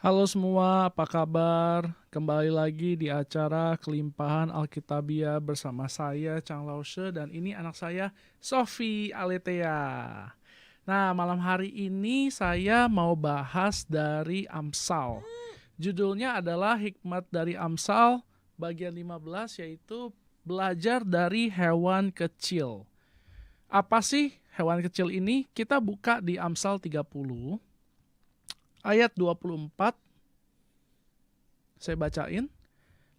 Halo semua, apa kabar? Kembali lagi di acara Kelimpahan Alkitabiah bersama saya, Chang Lause, dan ini anak saya, Sophie Aletea. Nah, malam hari ini saya mau bahas dari Amsal. Judulnya adalah Hikmat dari Amsal, bagian 15, yaitu belajar dari hewan kecil. Apa sih hewan kecil ini? Kita buka di Amsal 30, ayat 24, saya bacain.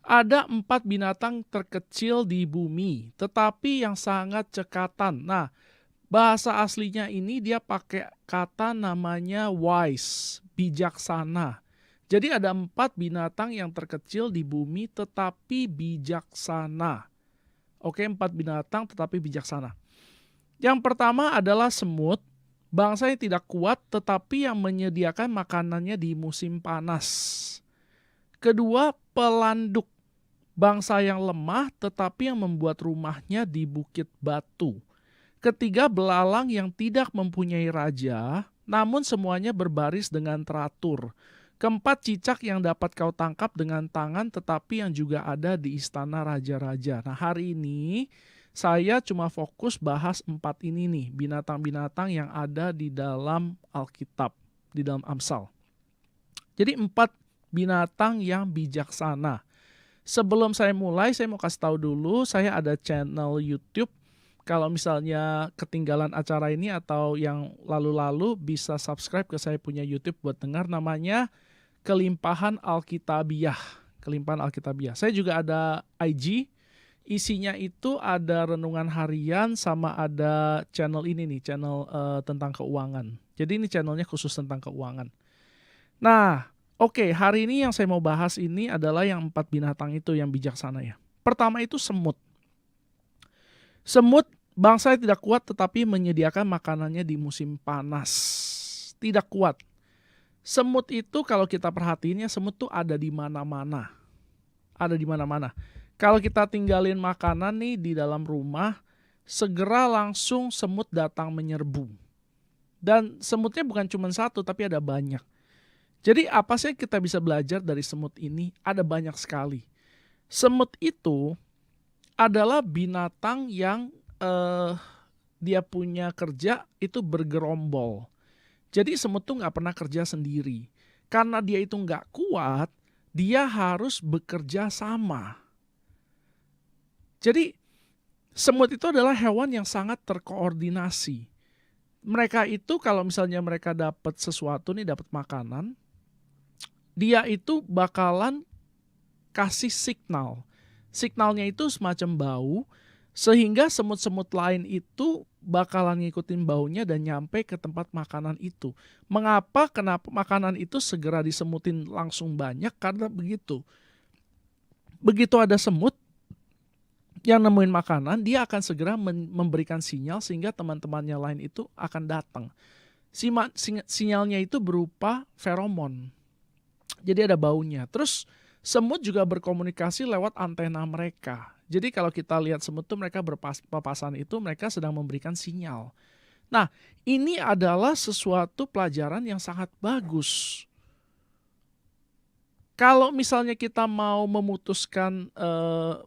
Ada 4 binatang terkecil di bumi, tetapi yang sangat cekatan. Nah, bahasa aslinya ini dia pakai kata namanya wise, bijaksana. Jadi ada 4 binatang yang terkecil di bumi tetapi bijaksana. Oke, 4 binatang tetapi bijaksana. Yang pertama adalah semut, bangsa yang tidak kuat tetapi yang menyediakan makanannya di musim panas. Kedua, pelanduk, bangsa yang lemah tetapi yang membuat rumahnya di bukit batu. Ketiga, belalang yang tidak mempunyai raja, namun semuanya berbaris dengan teratur. Keempat, cicak yang dapat kau tangkap dengan tangan tetapi yang juga ada di istana raja-raja. Nah, hari ini saya cuma fokus bahas 4 ini nih, binatang-binatang yang ada di dalam Alkitab, di dalam Amsal. Jadi 4 binatang yang bijaksana. Sebelum saya mulai, saya mau kasih tahu dulu, saya ada channel YouTube. Kalau misalnya ketinggalan acara ini atau yang lalu-lalu, bisa subscribe ke saya punya YouTube buat dengar, namanya Kelimpahan Alkitabiah. Kelimpahan Alkitabiah. Saya juga ada IG, isinya itu ada renungan harian sama ada channel ini nih, channel tentang keuangan. Jadi ini channelnya khusus tentang keuangan. Nah, oke, hari ini yang saya mau bahas ini adalah yang 4 binatang itu yang bijaksana ya. Pertama itu semut. Semut bangsa yang tidak kuat tetapi menyediakan makanannya di musim panas. Tidak kuat. Semut itu kalau kita perhatiinnya, semut tuh ada di mana-mana. Ada di mana-mana. Kalau kita tinggalin makanan nih di dalam rumah, segera langsung semut datang menyerbu. Dan semutnya bukan cuma satu tapi ada banyak. Jadi apa sih yang kita bisa belajar dari semut ini? Ada banyak sekali. Semut itu adalah binatang yang dia punya kerja itu bergerombol. Jadi semut tuh nggak pernah kerja sendiri. Karena dia itu nggak kuat, dia harus bekerja sama. Jadi semut itu adalah hewan yang sangat terkoordinasi. Mereka itu kalau misalnya mereka dapat sesuatu nih, dapat makanan, dia itu bakalan kasih signal. Signalnya itu semacam bau, sehingga semut-semut lain itu bakalan ngikutin baunya dan nyampe ke tempat makanan itu. Kenapa makanan itu segera disemutin langsung banyak? Karena begitu. Begitu ada semut yang nemuin makanan, dia akan segera memberikan sinyal sehingga teman-temannya lain itu akan datang. Sinyalnya itu berupa feromon. Jadi ada baunya. Terus semut juga berkomunikasi lewat antena mereka. Jadi kalau kita lihat semut tuh mereka berpapasan itu, mereka sedang memberikan sinyal. Nah, ini adalah sesuatu pelajaran yang sangat bagus. Kalau misalnya kita mau memutuskan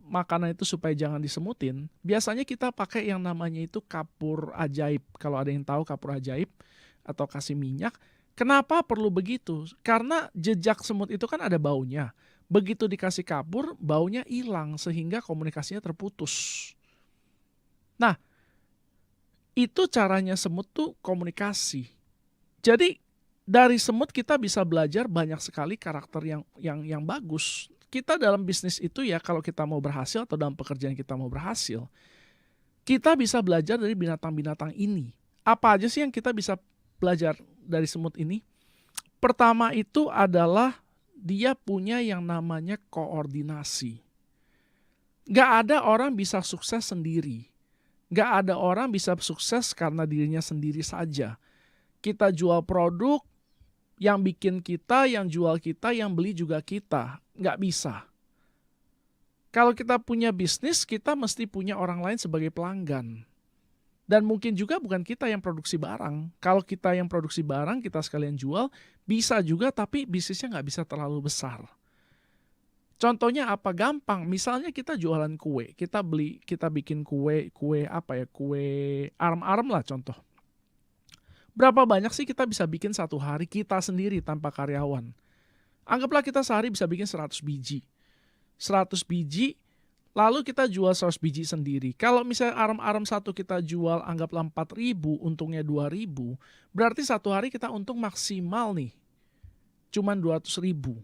makanan itu supaya jangan disemutin, biasanya kita pakai yang namanya itu kapur ajaib. Kalau ada yang tahu kapur ajaib atau kasih minyak, kenapa perlu begitu? Karena jejak semut itu kan ada baunya. Begitu dikasih kapur, baunya hilang sehingga komunikasinya terputus. Nah, itu caranya semut tuh komunikasi. Jadi dari semut kita bisa belajar banyak sekali karakter yang bagus. Kita dalam bisnis itu ya, kalau kita mau berhasil atau dalam pekerjaan kita mau berhasil, kita bisa belajar dari binatang-binatang ini. Apa aja sih yang kita bisa belajar dari semut ini? Pertama itu adalah dia punya yang namanya koordinasi. Gak ada orang bisa sukses sendiri. Gak ada orang bisa sukses karena dirinya sendiri saja. Kita jual produk, yang bikin kita, yang jual kita, yang beli juga kita. Gak bisa. Kalau kita punya bisnis, kita mesti punya orang lain sebagai pelanggan. Dan mungkin juga bukan kita yang produksi barang. Kalau kita yang produksi barang, kita sekalian jual, bisa juga tapi bisnisnya nggak bisa terlalu besar. Contohnya apa? Gampang. Misalnya kita jualan kue, kita bikin kue apa ya? Kue arem-arem lah contoh. Berapa banyak sih kita bisa bikin satu hari kita sendiri tanpa karyawan? Anggaplah kita sehari bisa bikin 100 biji. 100 biji, lalu kita jual 100 biji sendiri. Kalau misalnya arem-arem satu kita jual anggaplah 4.000, untungnya 2.000, berarti satu hari kita untung maksimal nih, cuman 200.000.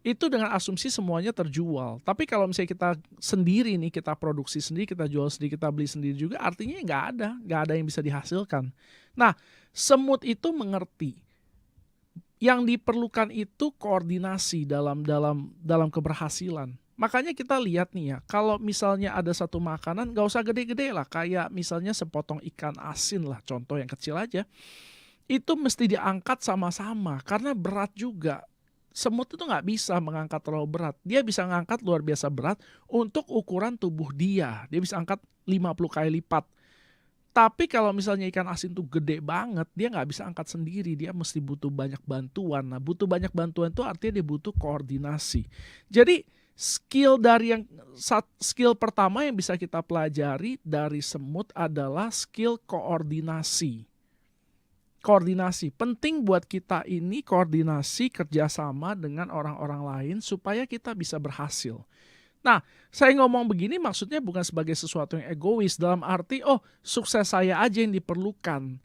Itu dengan asumsi semuanya terjual. Tapi kalau misalnya kita sendiri nih, kita produksi sendiri, kita jual sendiri, kita beli sendiri juga, artinya nggak ada yang bisa dihasilkan. Nah, semut itu mengerti. Yang diperlukan itu koordinasi dalam keberhasilan. Makanya kita lihat nih ya, kalau misalnya ada satu makanan, nggak usah gede-gede lah, kayak misalnya sepotong ikan asin lah, contoh yang kecil aja. Itu mesti diangkat sama-sama, karena berat juga. Semut itu nggak bisa mengangkat terlalu berat. Dia bisa mengangkat luar biasa berat untuk ukuran tubuh dia. Dia bisa angkat 50 kali lipat. Tapi kalau misalnya ikan asin tuh gede banget, dia nggak bisa angkat sendiri. Dia mesti butuh banyak bantuan. Nah, butuh banyak bantuan itu artinya dia butuh koordinasi. Jadi skill pertama yang bisa kita pelajari dari semut adalah skill koordinasi. Koordinasi penting buat kita ini, koordinasi kerjasama dengan orang-orang lain supaya kita bisa berhasil. Nah, saya ngomong begini maksudnya bukan sebagai sesuatu yang egois dalam arti sukses saya aja yang diperlukan.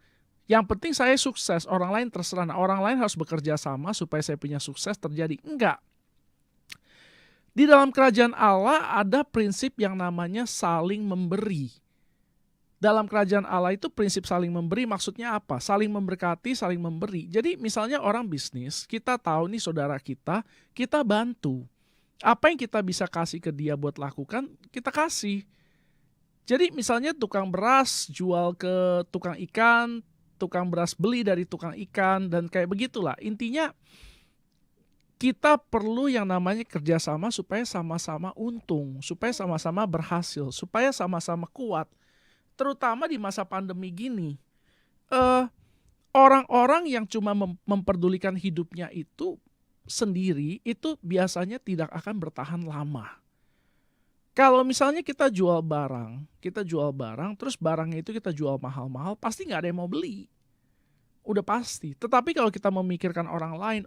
Yang penting saya sukses, orang lain terserah. Nah, orang lain harus bekerja sama supaya saya punya sukses terjadi. Enggak. Di dalam kerajaan Allah ada prinsip yang namanya saling memberi. Dalam kerajaan Allah itu prinsip saling memberi maksudnya apa? Saling memberkati, saling memberi. Jadi misalnya orang bisnis, kita tahu nih saudara kita bantu. Apa yang kita bisa kasih ke dia buat lakukan, kita kasih. Jadi misalnya tukang beras jual ke tukang ikan, tukang beras beli dari tukang ikan, dan kayak begitulah. Intinya kita perlu yang namanya kerjasama supaya sama-sama untung, supaya sama-sama berhasil, supaya sama-sama kuat. Terutama di masa pandemi gini, orang-orang yang cuma memperdulikan hidupnya itu sendiri, itu biasanya tidak akan bertahan lama. Kalau misalnya kita jual barang, terus barangnya itu kita jual mahal-mahal, pasti nggak ada yang mau beli. Udah pasti. Tetapi kalau kita memikirkan orang lain,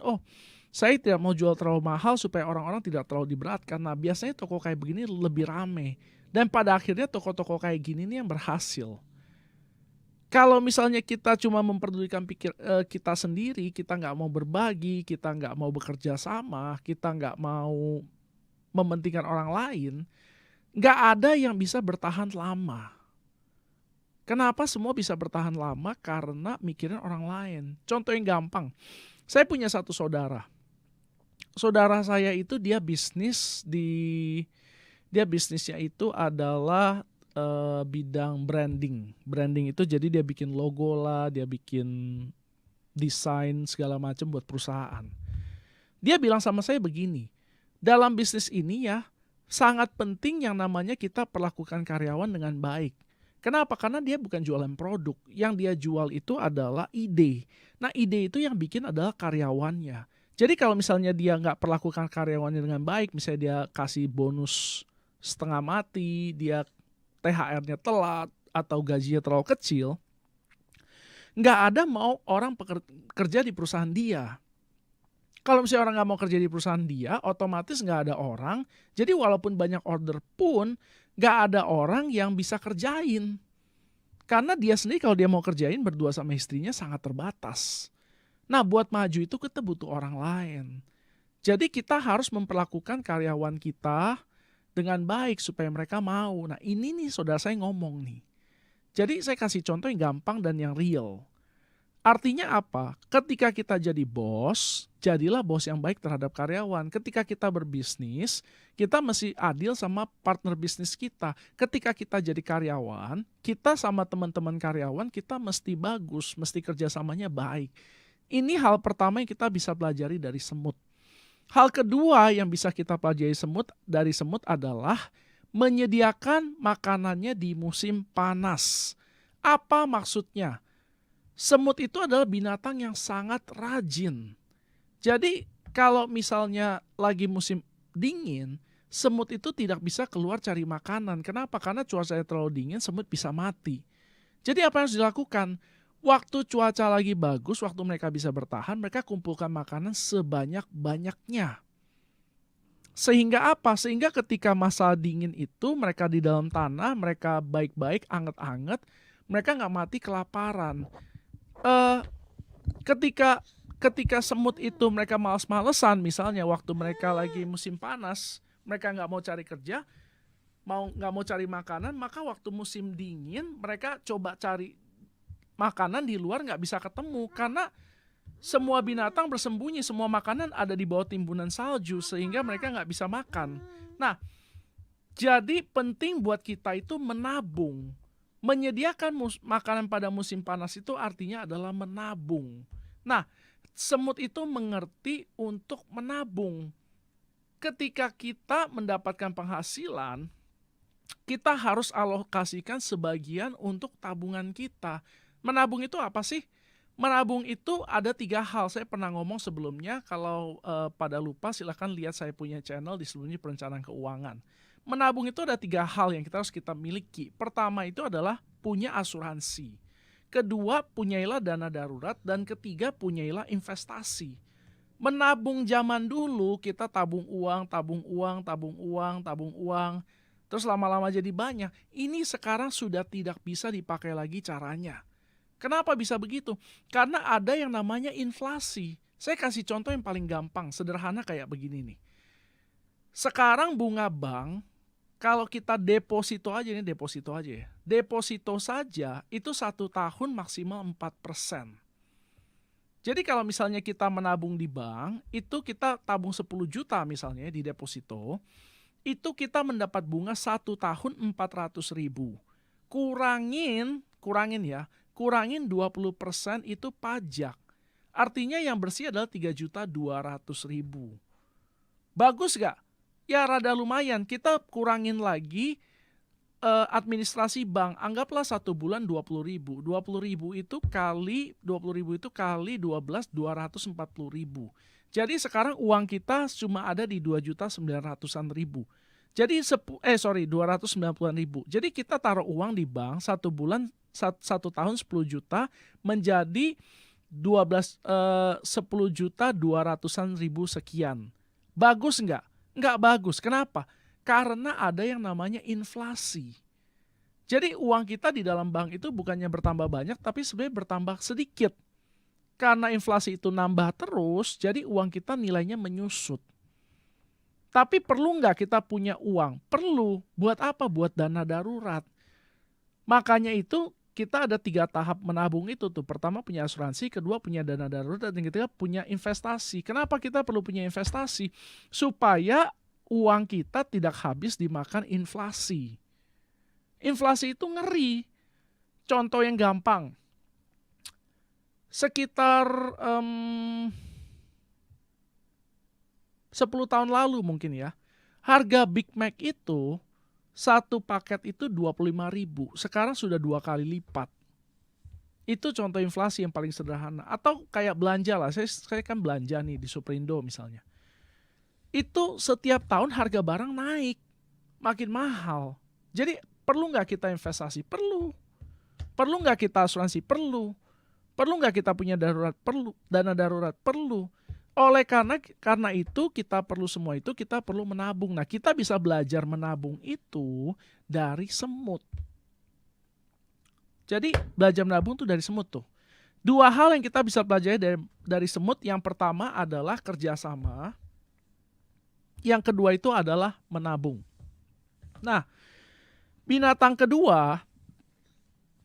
saya tidak mau jual terlalu mahal supaya orang-orang tidak terlalu diberatkan. Nah, biasanya toko kayak begini lebih rame. Dan pada akhirnya toko-toko kayak gini nih yang berhasil. Kalau misalnya kita cuma memperdulikan kita sendiri, kita nggak mau berbagi, kita nggak mau bekerja sama, kita nggak mau mementingkan orang lain, nggak ada yang bisa bertahan lama. Kenapa semua bisa bertahan lama? Karena mikirin orang lain. Contoh yang gampang, saya punya satu saudara. Saudara saya itu dia bisnisnya itu adalah bidang branding. Branding itu jadi dia bikin logo lah, dia bikin desain segala macam buat perusahaan. Dia bilang sama saya begini, dalam bisnis ini ya sangat penting yang namanya kita perlakukan karyawan dengan baik. Kenapa? Karena dia bukan jualan produk. Yang dia jual itu adalah ide. Nah, ide itu yang bikin adalah karyawannya. Jadi kalau misalnya dia nggak perlakukan karyawannya dengan baik, misalnya dia kasih bonus setengah mati, dia THR-nya telat, atau gajinya terlalu kecil, nggak ada mau orang kerja di perusahaan dia. Kalau misalnya orang nggak mau kerja di perusahaan dia, otomatis nggak ada orang. Jadi walaupun banyak order pun, nggak ada orang yang bisa kerjain. Karena dia sendiri kalau dia mau kerjain berdua sama istrinya sangat terbatas. Nah, buat maju itu kita butuh orang lain. Jadi kita harus memperlakukan karyawan kita dengan baik supaya mereka mau. Nah, ini nih saudara saya ngomong nih. Jadi saya kasih contoh yang gampang dan yang real. Artinya apa? Ketika kita jadi bos, jadilah bos yang baik terhadap karyawan. Ketika kita berbisnis, kita mesti adil sama partner bisnis kita. Ketika kita jadi karyawan, kita sama teman-teman karyawan, kita mesti bagus, mesti kerjasamanya baik. Ini hal pertama yang kita bisa pelajari dari semut. Hal kedua yang bisa kita pelajari dari semut adalah menyediakan makanannya di musim panas. Apa maksudnya? Semut itu adalah binatang yang sangat rajin. Jadi kalau misalnya lagi musim dingin, semut itu tidak bisa keluar cari makanan. Kenapa? Karena cuacanya terlalu dingin, semut bisa mati. Jadi apa yang harus dilakukan? Waktu cuaca lagi bagus, waktu mereka bisa bertahan, mereka kumpulkan makanan sebanyak-banyaknya. Sehingga apa? Sehingga ketika masa dingin itu mereka di dalam tanah, mereka baik-baik, anget-anget, mereka nggak mati kelaparan. Eh, ketika ketika semut itu mereka males-malesan, misalnya waktu mereka lagi musim panas, mereka nggak mau cari kerja, nggak mau cari makanan, maka waktu musim dingin mereka coba cari makanan di luar nggak bisa ketemu karena semua binatang bersembunyi, semua makanan ada di bawah timbunan salju sehingga mereka nggak bisa makan. Nah, jadi penting buat kita itu menabung. Menyediakan makanan pada musim panas itu artinya adalah menabung. Nah, semut itu mengerti untuk menabung. Ketika kita mendapatkan penghasilan, kita harus alokasikan sebagian untuk tabungan kita. Menabung itu apa sih? Menabung itu ada 3 hal. Saya pernah ngomong sebelumnya, kalau pada lupa silahkan lihat saya punya channel di Sebelumnya Perencanaan Keuangan. Menabung itu ada 3 hal yang kita miliki. Pertama itu adalah punya asuransi. Kedua, punyailah dana darurat. Dan ketiga, punyailah investasi. Menabung zaman dulu kita tabung uang, terus lama-lama jadi banyak. Ini sekarang sudah tidak bisa dipakai lagi caranya. Kenapa bisa begitu? Karena ada yang namanya inflasi. Saya kasih contoh yang paling gampang, sederhana kayak begini nih. Sekarang bunga bank, kalau kita deposito aja ya. Deposito saja itu 1 tahun maksimal 4%. Jadi kalau misalnya kita menabung di bank, itu kita tabung 10 juta misalnya di deposito, itu kita mendapat bunga 1 tahun 400.000. Kurangin 20% itu pajak. Artinya yang bersih adalah 3.200.000. Bagus gak? Ya rada lumayan. Kita kurangin lagi administrasi bank. Anggaplah 1 bulan 20.000. 20.000 itu kali 12, 240.000. Jadi sekarang uang kita cuma ada di 2.900.000. Jadi 290.000. Jadi kita taruh uang di bank 1 tahun 10 juta menjadi 10.200.000 sekian. Bagus nggak? Nggak bagus. Kenapa? Karena ada yang namanya inflasi. Jadi uang kita di dalam bank itu bukannya bertambah banyak, tapi sebenarnya bertambah sedikit. Karena inflasi itu nambah terus, jadi uang kita nilainya menyusut. Tapi perlu nggak kita punya uang? Perlu. Buat apa? Buat dana darurat. Makanya itu kita ada 3 tahap menabung itu tuh. Pertama punya asuransi, kedua punya dana darurat, dan ketiga punya investasi. Kenapa kita perlu punya investasi? Supaya uang kita tidak habis dimakan inflasi. Inflasi itu ngeri. Contoh yang gampang. Sekitar 10 tahun lalu mungkin ya, harga Big Mac itu, 1 paket itu 25.000, sekarang sudah 2 kali lipat. Itu contoh inflasi yang paling sederhana. Atau kayak belanja lah, saya kan belanja nih di Superindo misalnya. Itu setiap tahun harga barang naik, makin mahal. Jadi perlu nggak kita investasi? Perlu. Perlu nggak kita asuransi? Perlu. Perlu nggak kita punya darurat? Perlu. Dana darurat? Perlu. Oleh karena itu kita perlu semua itu, kita perlu menabung. Nah, kita bisa belajar menabung itu dari semut. Jadi belajar menabung itu dari semut tuh. 2 hal yang kita bisa pelajari dari semut. Yang pertama adalah kerjasama. Yang kedua itu adalah menabung. Nah, binatang kedua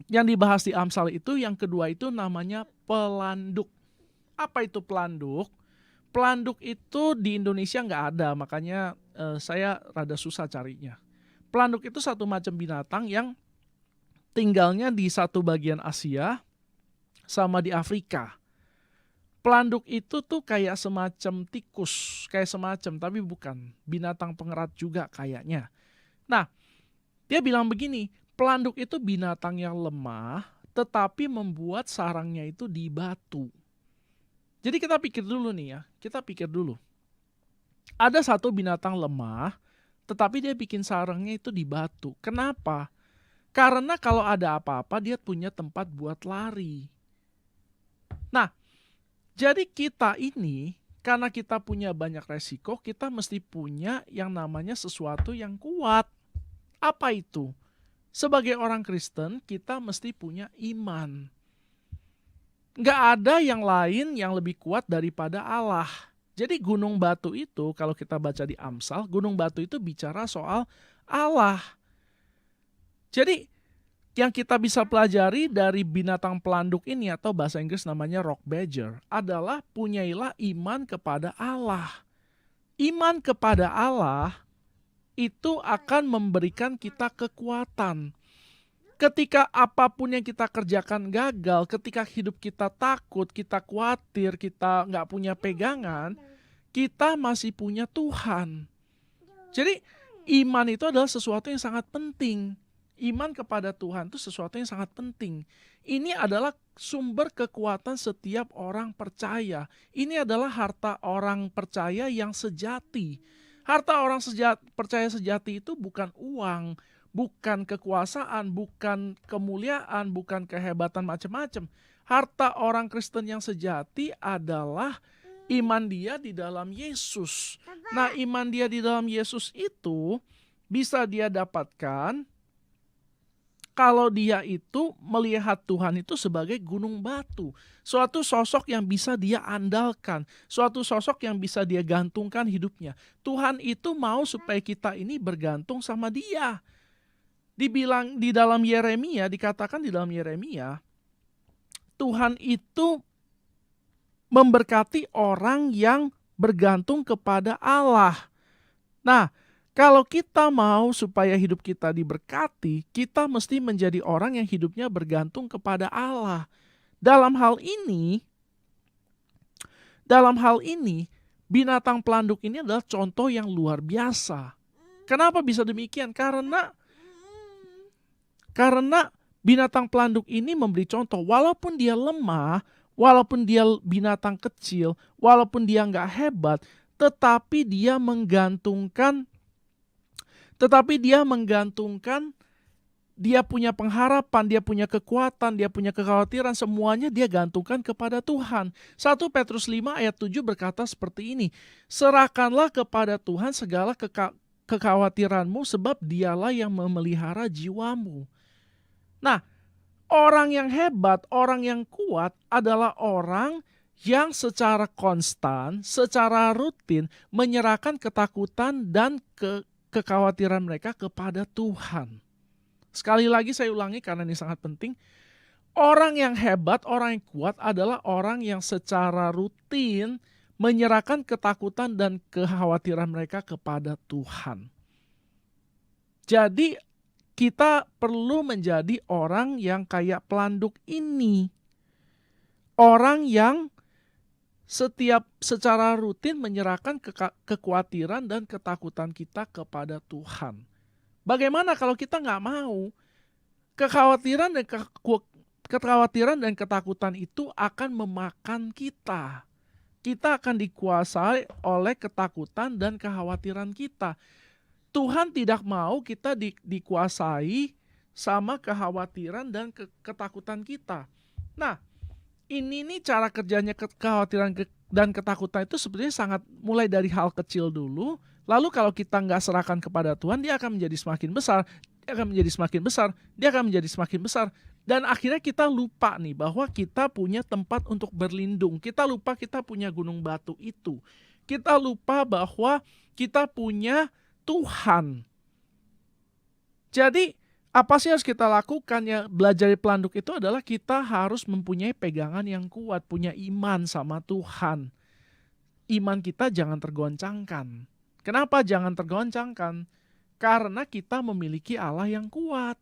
yang dibahas di Amsal itu, yang kedua itu namanya pelanduk. Apa itu pelanduk? Pelanduk itu di Indonesia nggak ada, makanya saya rada susah carinya. Pelanduk itu satu macam binatang yang tinggalnya di satu bagian Asia sama di Afrika. Pelanduk itu tuh kayak semacam tikus, tapi bukan. Binatang pengerat juga kayaknya. Nah, dia bilang begini, pelanduk itu binatang yang lemah, tetapi membuat sarangnya itu di batu. Jadi kita pikir dulu nih ya, kita pikir dulu. Ada satu binatang lemah, tetapi dia bikin sarangnya itu di batu. Kenapa? Karena kalau ada apa-apa dia punya tempat buat lari. Nah, jadi kita ini, karena kita punya banyak resiko, kita mesti punya yang namanya sesuatu yang kuat. Apa itu? Sebagai orang Kristen, kita mesti punya iman. Nggak ada yang lain yang lebih kuat daripada Allah. Jadi gunung batu itu, kalau kita baca di Amsal, gunung batu itu bicara soal Allah. Jadi yang kita bisa pelajari dari binatang pelanduk ini, atau bahasa Inggris namanya rock badger, adalah punyailah iman kepada Allah. Iman kepada Allah itu akan memberikan kita kekuatan. Ketika apapun yang kita kerjakan gagal, ketika hidup kita takut, kita khawatir, kita nggak punya pegangan, kita masih punya Tuhan. Jadi iman itu adalah sesuatu yang sangat penting. Iman kepada Tuhan itu sesuatu yang sangat penting. Ini adalah sumber kekuatan setiap orang percaya. Ini adalah harta orang percaya yang sejati. Harta orang percaya sejati itu bukan uang, bukan kekuasaan, bukan kemuliaan, bukan kehebatan macam-macam. Harta orang Kristen yang sejati adalah iman dia di dalam Yesus. Nah, iman dia di dalam Yesus itu bisa dia dapatkan kalau dia itu melihat Tuhan itu sebagai gunung batu. Suatu sosok yang bisa dia andalkan. Suatu sosok yang bisa dia gantungkan hidupnya. Tuhan itu mau supaya kita ini bergantung sama dia. Dibilang di dalam Yeremia, dikatakan di dalam Yeremia, Tuhan itu memberkati orang yang bergantung kepada Allah. Nah, kalau kita mau supaya hidup kita diberkati, kita mesti menjadi orang yang hidupnya bergantung kepada Allah. Dalam hal ini, binatang pelanduk ini adalah contoh yang luar biasa. Kenapa bisa demikian? Karena binatang pelanduk ini memberi contoh, walaupun dia lemah, walaupun dia binatang kecil, walaupun dia nggak hebat, tetapi dia menggantungkan, dia punya pengharapan, dia punya kekuatan, dia punya kekhawatiran, semuanya dia gantungkan kepada Tuhan. 1 Petrus 5 ayat 7 berkata seperti ini, serahkanlah kepada Tuhan segala kekhawatiranmu, sebab dialah yang memelihara jiwamu. Nah, orang yang hebat, orang yang kuat adalah orang yang secara konstan, secara rutin menyerahkan ketakutan dan kekhawatiran mereka kepada Tuhan. Sekali lagi saya ulangi karena ini sangat penting. Orang yang hebat, orang yang kuat adalah orang yang secara rutin menyerahkan ketakutan dan kekhawatiran mereka kepada Tuhan. Jadi kita perlu menjadi orang yang kayak pelanduk ini. Orang yang secara rutin menyerahkan kekhawatiran dan ketakutan kita kepada Tuhan. Bagaimana kalau kita nggak mau? Kekhawatiran dan ketakutan itu akan memakan kita. Kita akan dikuasai oleh ketakutan dan kekhawatiran kita. Tuhan tidak mau kita dikuasai sama kekhawatiran dan ketakutan kita. Nah, ini nih cara kerjanya kekhawatiran dan ketakutan itu sebenarnya sangat mulai dari hal kecil dulu. Lalu kalau kita nggak serahkan kepada Tuhan, dia akan menjadi semakin besar, dia akan menjadi semakin besar, dia akan menjadi semakin besar. Dan akhirnya kita lupa nih bahwa kita punya tempat untuk berlindung. Kita lupa kita punya gunung batu itu. Kita lupa bahwa kita punya Tuhan. Jadi apa sih harus kita lakukan? Ya, belajar dari pelanduk itu adalah kita harus mempunyai pegangan yang kuat, punya iman sama Tuhan. Iman kita jangan tergoncangkan. Kenapa jangan tergoncangkan? Karena kita memiliki Allah yang kuat.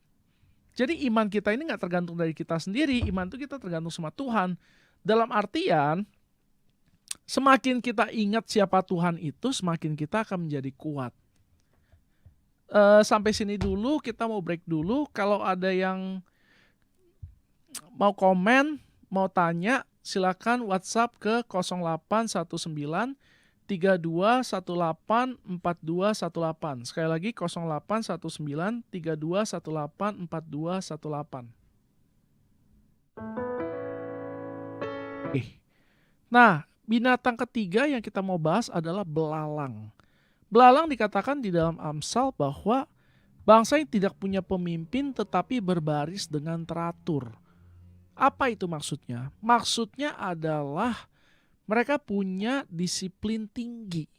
Jadi iman kita ini gak tergantung dari kita sendiri, iman itu kita tergantung sama Tuhan. Dalam artian, semakin kita ingat siapa Tuhan itu, semakin kita akan menjadi kuat. Sampai sini dulu, kita mau break dulu. Kalau ada yang mau komen, mau tanya, silakan WhatsApp ke 0819 3218 4218. Sekali lagi 0819 3218 4218. Nah, binatang ketiga yang kita mau bahas adalah belalang. Belalang dikatakan di dalam Amsal bahwa bangsa yang tidak punya pemimpin tetapi berbaris dengan teratur. Apa itu maksudnya? Maksudnya adalah mereka punya disiplin tinggi.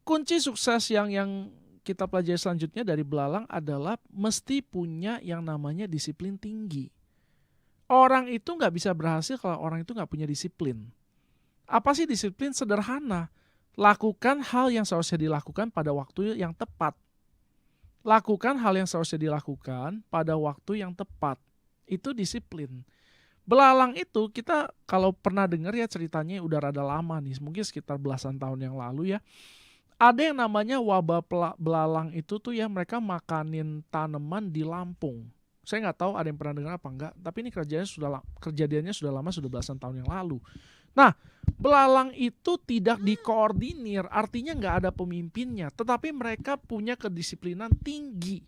Kunci sukses yang kita pelajari selanjutnya dari belalang adalah mesti punya yang namanya disiplin tinggi. Orang itu nggak bisa berhasil kalau orang itu nggak punya disiplin. Apa sih disiplin? Sederhana. Lakukan hal yang seharusnya dilakukan pada waktu yang tepat. Lakukan hal yang seharusnya dilakukan pada waktu yang tepat. Itu disiplin. Belalang itu kita kalau pernah dengar ya ceritanya udah rada lama nih, mungkin sekitar belasan tahun yang lalu ya. Ada yang namanya wabah belalang itu tuh ya, mereka makanin tanaman di Lampung. Saya nggak tahu ada yang pernah dengar apa enggak, tapi ini kejadiannya sudah lama, sudah belasan tahun yang lalu. Nah, belalang itu tidak dikoordinir, artinya nggak ada pemimpinnya, tetapi mereka punya kedisiplinan tinggi.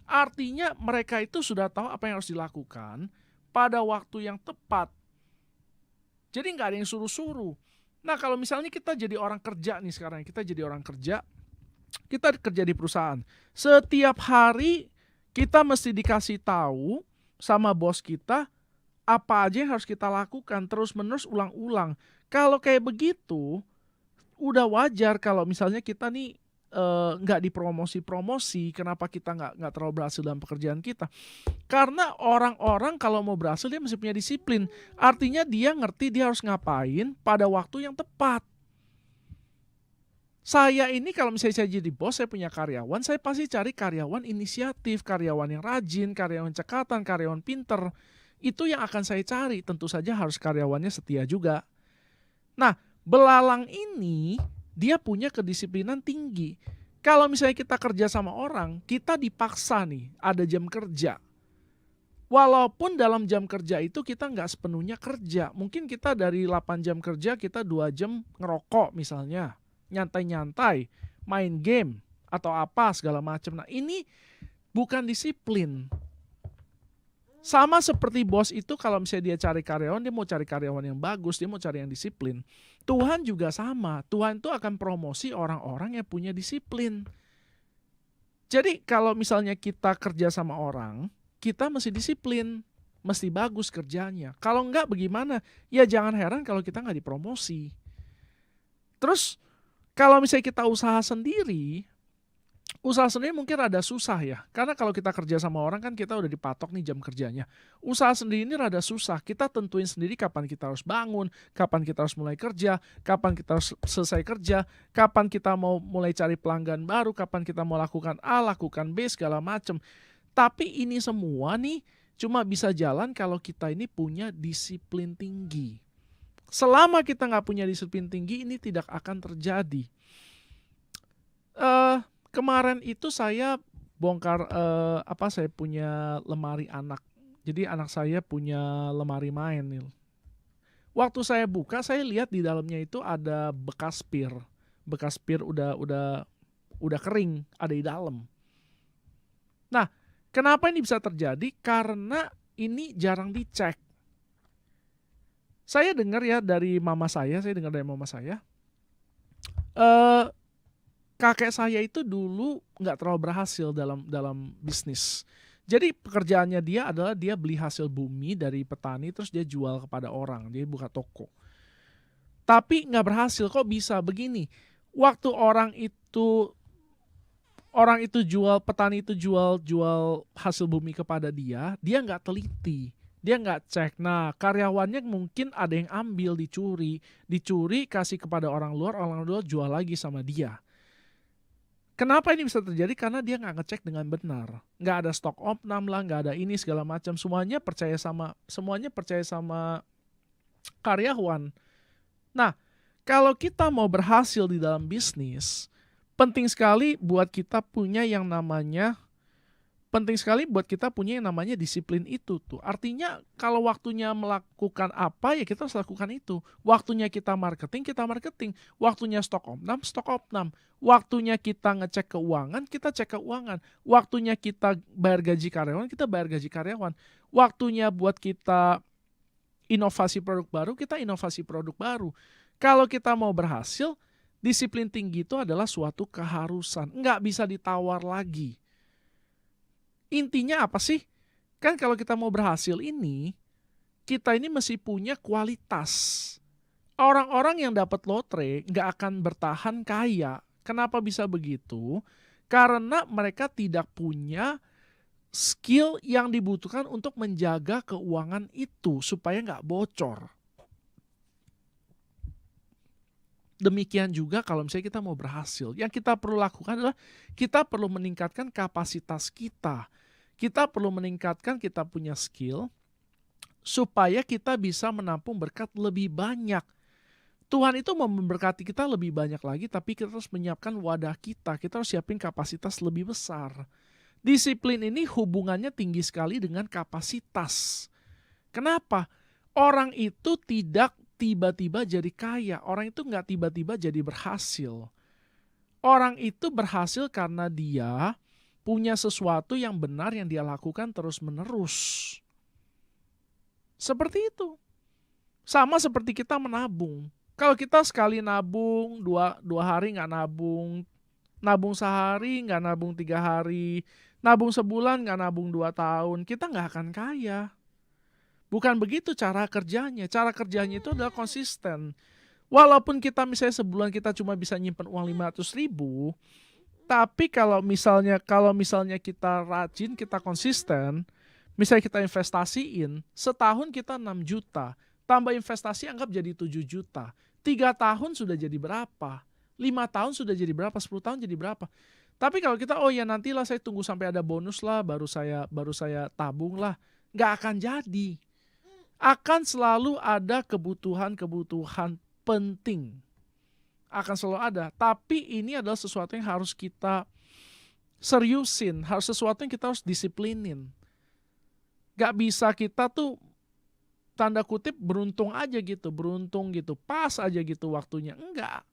Artinya mereka itu sudah tahu apa yang harus dilakukan pada waktu yang tepat. Jadi nggak ada yang suruh-suruh. Nah, kalau misalnya kita jadi orang kerja nih sekarang, kita jadi orang kerja, kita kerja di perusahaan. Setiap hari kita mesti dikasih tahu sama bos kita apa aja yang harus kita lakukan, terus-menerus ulang-ulang. Kalau kayak begitu, udah wajar kalau misalnya kita nih nggak dipromosi-promosi. Kenapa kita nggak terlalu berhasil dalam pekerjaan kita? Karena orang-orang kalau mau berhasil dia mesti punya disiplin. Artinya dia ngerti dia harus ngapain pada waktu yang tepat. Saya ini kalau misalnya saya jadi bos, saya punya karyawan, saya pasti cari karyawan inisiatif, karyawan yang rajin, karyawan cekatan, karyawan pinter. Itu yang akan saya cari. Tentu saja harus karyawannya setia juga. Nah, belalang ini dia punya kedisiplinan tinggi. Kalau misalnya kita kerja sama orang, kita dipaksa nih, ada jam kerja. Walaupun dalam jam kerja itu kita nggak sepenuhnya kerja. Mungkin kita dari 8 jam kerja, kita 2 jam ngerokok misalnya. Nyantai-nyantai, main game, atau apa segala macam. Nah, ini bukan disiplin. Sama seperti bos itu kalau misalnya dia cari karyawan, dia mau cari karyawan yang bagus, dia mau cari yang disiplin. Tuhan juga sama. Tuhan itu akan promosi orang-orang yang punya disiplin. Jadi kalau misalnya kita kerja sama orang, kita mesti disiplin, mesti bagus kerjanya. Kalau enggak bagaimana? Ya jangan heran kalau kita nggak dipromosi. Terus kalau misalnya kita usaha sendiri mungkin rada susah ya. Karena kalau kita kerja sama orang kan kita udah dipatok nih jam kerjanya. Usaha sendiri ini rada susah. Kita tentuin sendiri kapan kita harus bangun, kapan kita harus mulai kerja, kapan kita harus selesai kerja, kapan kita mau mulai cari pelanggan baru, kapan kita mau lakukan A, lakukan B, segala macam. Tapi ini semua nih cuma bisa jalan kalau kita ini punya disiplin tinggi. Selama kita nggak punya disiplin tinggi, ini tidak akan terjadi. Kemarin itu saya bongkar saya punya lemari anak. Jadi anak saya punya lemari main nih. Waktu saya buka, saya lihat di dalamnya itu ada bekas pir. Bekas pir udah kering, ada di dalam. Nah, kenapa ini bisa terjadi? Karena ini jarang dicek. Saya dengar dari mama saya. Kakek saya itu dulu nggak terlalu berhasil dalam bisnis. Jadi pekerjaannya dia adalah dia beli hasil bumi dari petani terus dia jual kepada orang, dia buka toko. Tapi nggak berhasil, kok bisa begini? Waktu petani itu jual hasil bumi kepada dia nggak teliti, dia nggak cek. Nah, karyawannya mungkin ada yang ambil, dicuri kasih kepada orang luar jual lagi sama dia. Kenapa ini bisa terjadi? Karena dia nggak ngecek dengan benar. Nggak ada stok opnam lah, nggak ada ini segala macam. Semuanya percaya sama karyawan. Nah, kalau kita mau berhasil di dalam bisnis, penting sekali buat kita punya yang namanya disiplin itu tuh. Artinya kalau waktunya melakukan apa ya kita harus lakukan itu. Waktunya kita marketing. Waktunya stok opnam. Waktunya kita ngecek keuangan, kita cek keuangan. Waktunya kita bayar gaji karyawan, kita bayar gaji karyawan. Waktunya buat kita inovasi produk baru, kita inovasi produk baru. Kalau kita mau berhasil, disiplin tinggi itu adalah suatu keharusan. Nggak bisa ditawar lagi. Intinya apa sih? Kan kalau kita mau berhasil kita ini mesti punya kualitas. Orang-orang yang dapat lotre nggak akan bertahan kaya. Kenapa bisa begitu? Karena mereka tidak punya skill yang dibutuhkan untuk menjaga keuangan itu supaya nggak bocor. Demikian juga kalau misalnya kita mau berhasil. Yang kita perlu lakukan adalah kita perlu meningkatkan kapasitas kita. Kita perlu meningkatkan kita punya skill supaya kita bisa menampung berkat lebih banyak. Tuhan itu mau memberkati kita lebih banyak lagi, tapi kita harus menyiapkan wadah kita. Kita harus siapin kapasitas lebih besar. Disiplin ini hubungannya tinggi sekali dengan kapasitas. Kenapa? Orang itu tidak tiba-tiba jadi kaya. Orang itu nggak tiba-tiba jadi berhasil. Orang itu berhasil karena dia punya sesuatu yang benar yang dia lakukan terus-menerus. Seperti itu. Sama seperti kita menabung. Kalau kita sekali nabung, dua hari nggak nabung, nabung sehari nggak nabung 3 hari, nabung sebulan nggak nabung 2 tahun, kita nggak akan kaya. Bukan begitu cara kerjanya. Cara kerjanya itu adalah konsisten. Walaupun kita misalnya sebulan kita cuma bisa nyimpen uang 500.000, tapi kalau misalnya kita rajin, kita konsisten, misalnya kita investasiin, setahun kita 6 juta, tambah investasi anggap jadi 7 juta. 3 tahun sudah jadi berapa? 5 tahun sudah jadi berapa? 10 tahun jadi berapa? Tapi kalau kita, nantilah saya tunggu sampai ada bonus lah, baru saya tabung lah. Nggak akan jadi. Akan selalu ada kebutuhan penting. Akan selalu ada. Tapi ini adalah sesuatu yang harus kita seriusin. Harus sesuatu yang kita harus disiplinin. Gak bisa kita tuh tanda kutip beruntung gitu. Pas aja gitu waktunya. Enggak.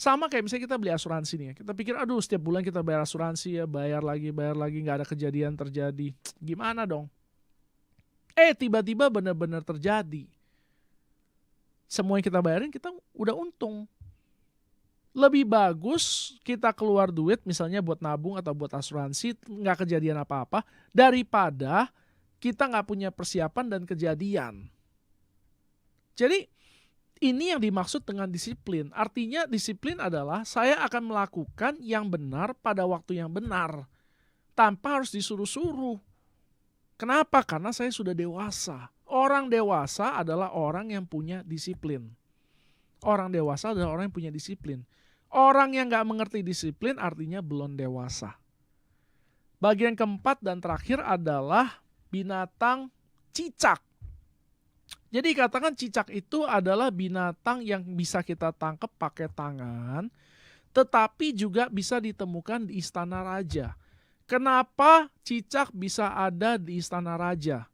Sama kayak misalnya kita beli asuransi nih. Kita pikir setiap bulan kita bayar asuransi ya. Bayar lagi. Gak ada kejadian terjadi. Gimana dong? Tiba-tiba benar-benar terjadi. Semua yang kita bayarin kita udah untung. Lebih bagus kita keluar duit misalnya buat nabung atau buat asuransi nggak kejadian apa-apa daripada kita nggak punya persiapan dan kejadian. Jadi ini yang dimaksud dengan disiplin. Artinya disiplin adalah saya akan melakukan yang benar pada waktu yang benar tanpa harus disuruh-suruh. Kenapa? Karena saya sudah dewasa. Orang dewasa adalah orang yang punya disiplin. Orang dewasa adalah orang yang punya disiplin. Orang yang nggak mengerti disiplin artinya belum dewasa. Bagian keempat dan terakhir adalah binatang cicak. Jadi katakan cicak itu adalah binatang yang bisa kita tangkap pakai tangan, tetapi juga bisa ditemukan di istana raja. Kenapa cicak bisa ada di istana raja?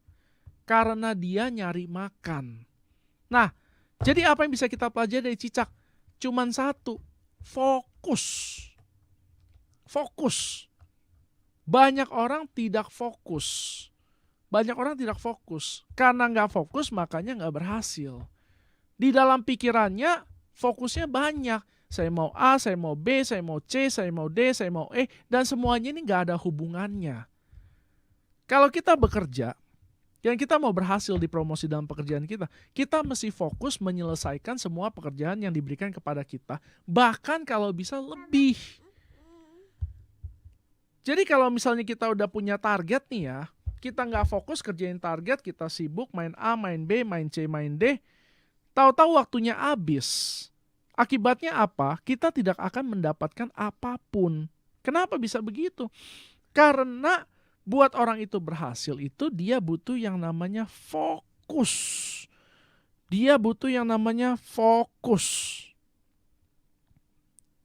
Karena dia nyari makan. Nah, jadi apa yang bisa kita pelajari dari cicak? Cuman satu, fokus. Banyak orang tidak fokus. Karena nggak fokus makanya nggak berhasil. Di dalam pikirannya fokusnya banyak. Saya mau A, saya mau B, saya mau C, saya mau D, saya mau E. Dan semuanya ini nggak ada hubungannya. Kalau kita bekerja, dan kita mau berhasil di promosi dalam pekerjaan kita, kita mesti fokus menyelesaikan semua pekerjaan yang diberikan kepada kita, bahkan kalau bisa lebih. Jadi kalau misalnya kita udah punya target nih ya, kita nggak fokus kerjain target, kita sibuk main A, main B, main C, main D, tahu-tahu waktunya habis. Akibatnya apa? Kita tidak akan mendapatkan apapun. Kenapa bisa begitu? Karena buat orang itu berhasil itu dia butuh yang namanya fokus.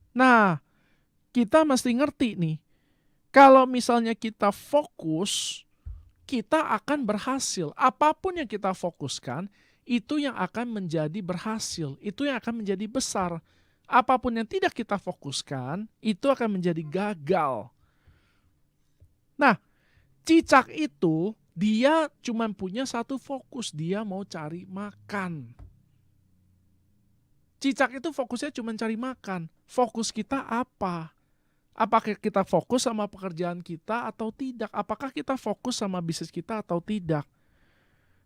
Nah, kita mesti ngerti nih, kalau misalnya kita fokus, kita akan berhasil. Apapun yang kita fokuskan, itu yang akan menjadi berhasil, itu yang akan menjadi besar. Apapun yang tidak kita fokuskan, itu akan menjadi gagal. Nah, cicak itu dia cuma punya satu fokus, dia mau cari makan. Cicak itu fokusnya cuma cari makan. Fokus kita apa? Apakah kita fokus sama pekerjaan kita atau tidak? Apakah kita fokus sama bisnis kita atau tidak?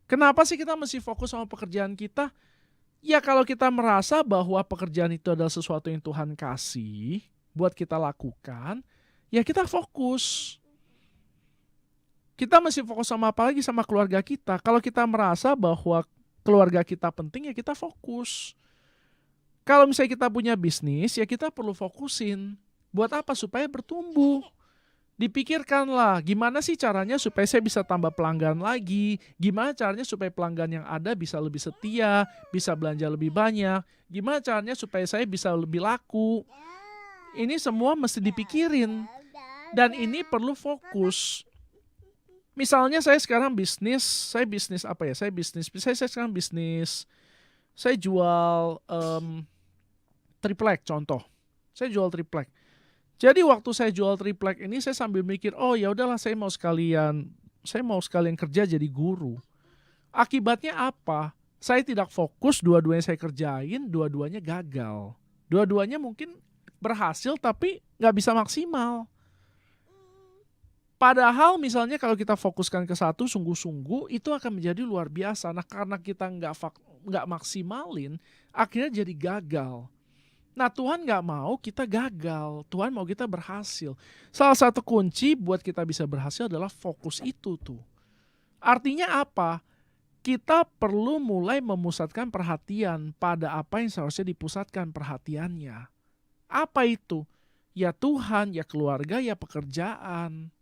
Kenapa sih kita mesti fokus sama pekerjaan kita? Ya kalau kita merasa bahwa pekerjaan itu adalah sesuatu yang Tuhan kasih buat kita lakukan, ya kita fokus. Kita mesti fokus sama apa lagi? Sama keluarga kita. Kalau kita merasa bahwa keluarga kita penting, ya kita fokus. Kalau misalnya kita punya bisnis, ya kita perlu fokusin. Buat apa? Supaya bertumbuh. Dipikirkanlah, gimana sih caranya supaya saya bisa tambah pelanggan lagi? Gimana caranya supaya pelanggan yang ada bisa lebih setia, bisa belanja lebih banyak? Gimana caranya supaya saya bisa lebih laku? Ini semua mesti dipikirin. Dan ini perlu fokus. Misalnya saya sekarang bisnis, saya sekarang bisnis, saya jual triplek contoh. Saya jual triplek. Jadi waktu saya jual triplek ini saya sambil mikir, oh ya udahlah saya mau sekalian kerja jadi guru. Akibatnya apa? Saya tidak fokus, dua-duanya saya kerjain, dua-duanya gagal. Dua-duanya mungkin berhasil tapi nggak bisa maksimal. Padahal misalnya kalau kita fokuskan ke satu sungguh-sungguh, itu akan menjadi luar biasa. Nah karena kita nggak maksimalin, akhirnya jadi gagal. Nah Tuhan nggak mau kita gagal, Tuhan mau kita berhasil. Salah satu kunci buat kita bisa berhasil adalah fokus itu tuh. Artinya apa? Kita perlu mulai memusatkan perhatian pada apa yang seharusnya dipusatkan perhatiannya. Apa itu? Ya Tuhan, ya keluarga, ya pekerjaan.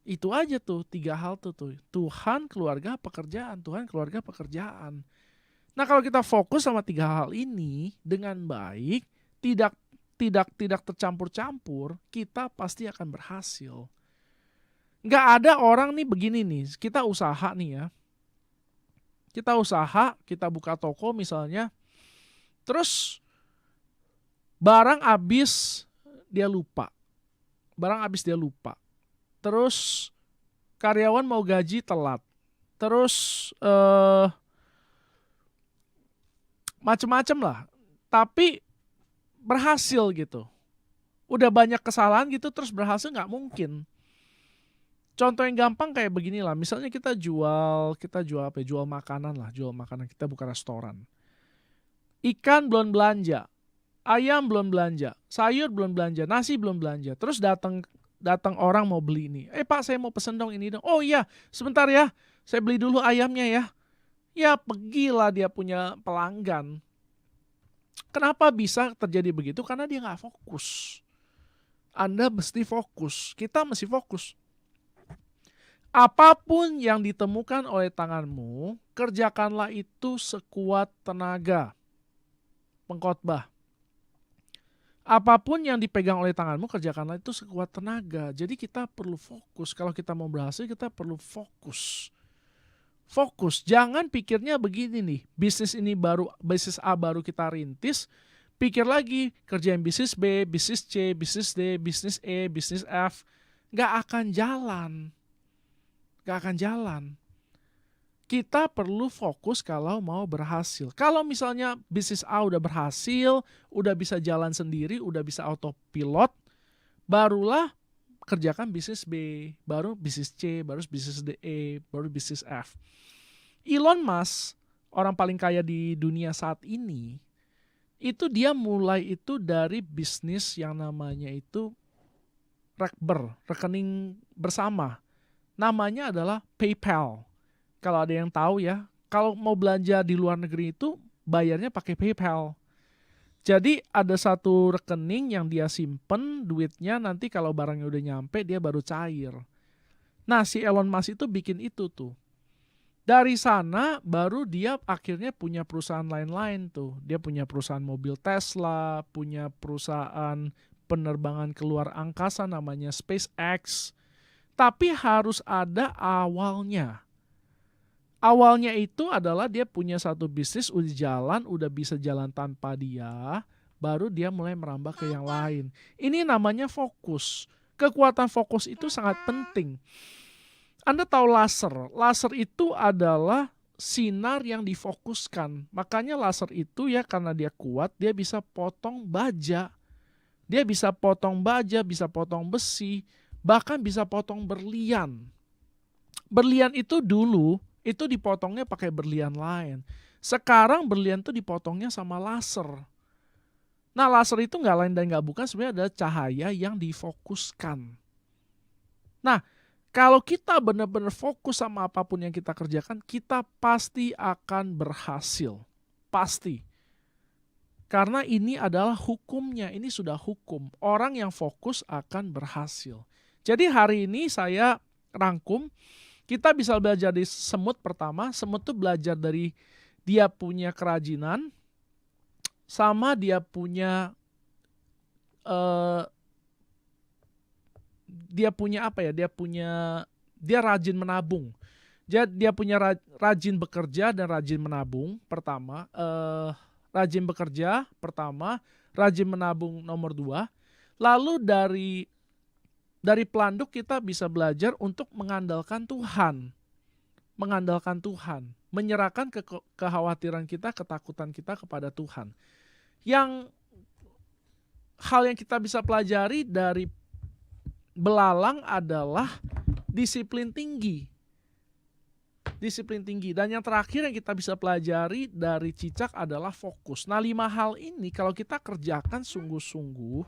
Itu aja tuh, 3 hal tuh. Tuhan, keluarga, pekerjaan. Tuhan, keluarga, pekerjaan. Nah kalau kita fokus sama 3 hal ini dengan baik, tidak tercampur-campur, kita pasti akan berhasil. Nggak ada orang nih begini nih, kita usaha nih ya. Kita usaha, kita buka toko misalnya, terus barang habis dia lupa. Terus karyawan mau gaji telat. Terus macem-macem lah, tapi berhasil gitu. Udah banyak kesalahan gitu terus berhasil, nggak mungkin. Contoh yang gampang kayak beginilah, misalnya kita jual apa ya, jual makanan, kita buka restoran. Ikan belum belanja, ayam belum belanja, sayur belum belanja, nasi belum belanja. Terus datang orang mau beli ini. Pak saya mau pesen dong ini dong. Oh iya sebentar ya, saya beli dulu ayamnya ya. Ya pergilah dia punya pelanggan. Kenapa bisa terjadi begitu? Karena dia nggak fokus. Anda mesti fokus. Kita mesti fokus. Apapun yang ditemukan oleh tanganmu, kerjakanlah itu sekuat tenaga. Pengkhotbah. Apapun yang dipegang oleh tanganmu, kerjakanlah itu sekuat tenaga. Jadi kita perlu fokus. Kalau kita mau berhasil, kita perlu fokus. Fokus, jangan pikirnya begini nih, bisnis A baru kita rintis, pikir lagi kerjain bisnis B, bisnis C, bisnis D, bisnis E, bisnis F, gak akan jalan. Kita perlu fokus kalau mau berhasil. Kalau misalnya bisnis A udah berhasil, udah bisa jalan sendiri, udah bisa autopilot, barulah kerjakan bisnis B, baru bisnis C, baru bisnis D, baru bisnis F. Elon Musk, orang paling kaya di dunia saat ini, itu dia mulai itu dari bisnis yang namanya itu rekening bersama. Namanya adalah PayPal. Kalau ada yang tahu ya, kalau mau belanja di luar negeri itu bayarnya pakai PayPal. Jadi ada satu rekening yang dia simpen duitnya, nanti kalau barangnya udah nyampe dia baru cair. Nah si Elon Musk itu bikin itu tuh. Dari sana baru dia akhirnya punya perusahaan lain-lain tuh. Dia punya perusahaan mobil Tesla, punya perusahaan penerbangan keluar angkasa namanya SpaceX. Tapi harus ada awalnya. Awalnya itu adalah dia punya satu bisnis udah jalan, udah bisa jalan tanpa dia, baru dia mulai merambah ke yang lain. Ini namanya fokus. Kekuatan fokus itu sangat penting. Anda tahu laser. Laser itu adalah sinar yang difokuskan. Makanya laser itu ya karena dia kuat, dia bisa potong baja. Dia bisa potong baja, bisa potong besi, bahkan bisa potong berlian. Berlian itu dulu, itu dipotongnya pakai berlian lain. Sekarang berlian itu dipotongnya sama laser. Nah laser itu nggak lain dan nggak bukan sebenarnya adalah cahaya yang difokuskan. Nah, kalau kita benar-benar fokus sama apapun yang kita kerjakan, kita pasti akan berhasil. Pasti. Karena ini adalah hukumnya, ini sudah hukum. Orang yang fokus akan berhasil. Jadi hari ini saya rangkum, kita bisa belajar dari semut pertama. Semut itu belajar dari dia punya kerajinan, sama dia punya dia rajin menabung. Dia punya rajin bekerja dan rajin menabung pertama. Rajin bekerja pertama, rajin menabung nomor 2. Lalu dari pelanduk kita bisa belajar untuk mengandalkan Tuhan. Mengandalkan Tuhan, menyerahkan kekhawatiran kita, ketakutan kita kepada Tuhan. Hal yang kita bisa pelajari dari belalang adalah disiplin tinggi. Disiplin tinggi. Dan yang terakhir yang kita bisa pelajari dari cicak adalah fokus. Nah 5 hal ini kalau kita kerjakan sungguh-sungguh,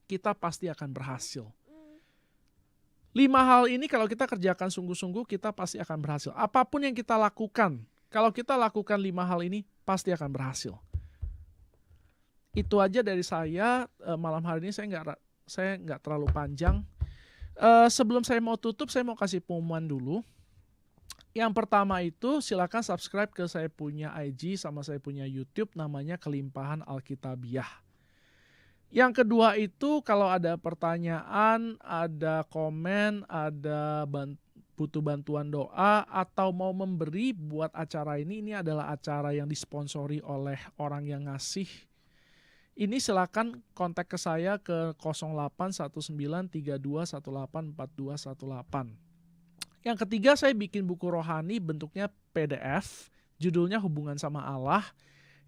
kita pasti akan berhasil. 5 hal ini kalau kita kerjakan sungguh-sungguh, kita pasti akan berhasil. Apapun yang kita lakukan, kalau kita lakukan 5 hal ini, pasti akan berhasil. Itu aja dari saya. Malam hari ini saya nggak terlalu panjang. Sebelum saya mau tutup, saya mau kasih pengumuman dulu. Yang pertama itu silakan subscribe ke saya punya IG sama saya punya YouTube namanya Kelimpahan Alkitabiah. Yang kedua itu kalau ada pertanyaan, ada komen, ada butuh bantuan doa atau mau memberi buat acara ini adalah acara yang disponsori oleh orang yang ngasih. Ini silakan kontak ke saya ke 081932184218. Yang ketiga saya bikin buku rohani bentuknya PDF, judulnya Hubungan sama Allah.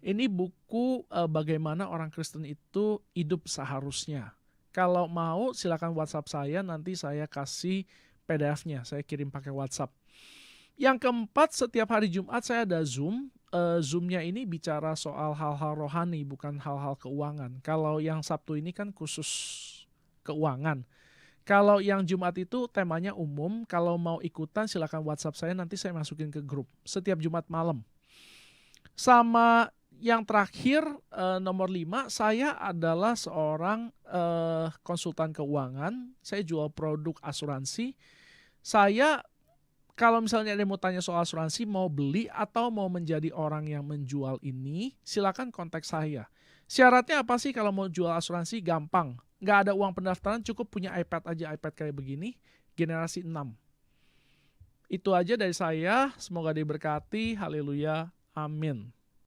Ini buku bagaimana orang Kristen itu hidup seharusnya. Kalau mau silakan WhatsApp saya, nanti saya kasih PDF-nya, saya kirim pakai WhatsApp. Yang keempat, setiap hari Jumat saya ada Zoom. Zoom-nya ini bicara soal hal-hal rohani, bukan hal-hal keuangan. Kalau yang Sabtu ini kan khusus keuangan. Kalau yang Jumat itu temanya umum, kalau mau ikutan silakan WhatsApp saya, nanti saya masukin ke grup setiap Jumat malam. Sama yang terakhir nomor 5, saya adalah seorang konsultan keuangan, saya jual produk asuransi. Saya kalau misalnya ada yang mau tanya soal asuransi, mau beli atau mau menjadi orang yang menjual ini, silakan kontak saya. Syaratnya apa sih kalau mau jual asuransi? Gampang. Nggak ada uang pendaftaran, cukup punya iPad aja, iPad kayak begini, generasi 6. Itu aja dari saya, semoga diberkati, haleluya, amin.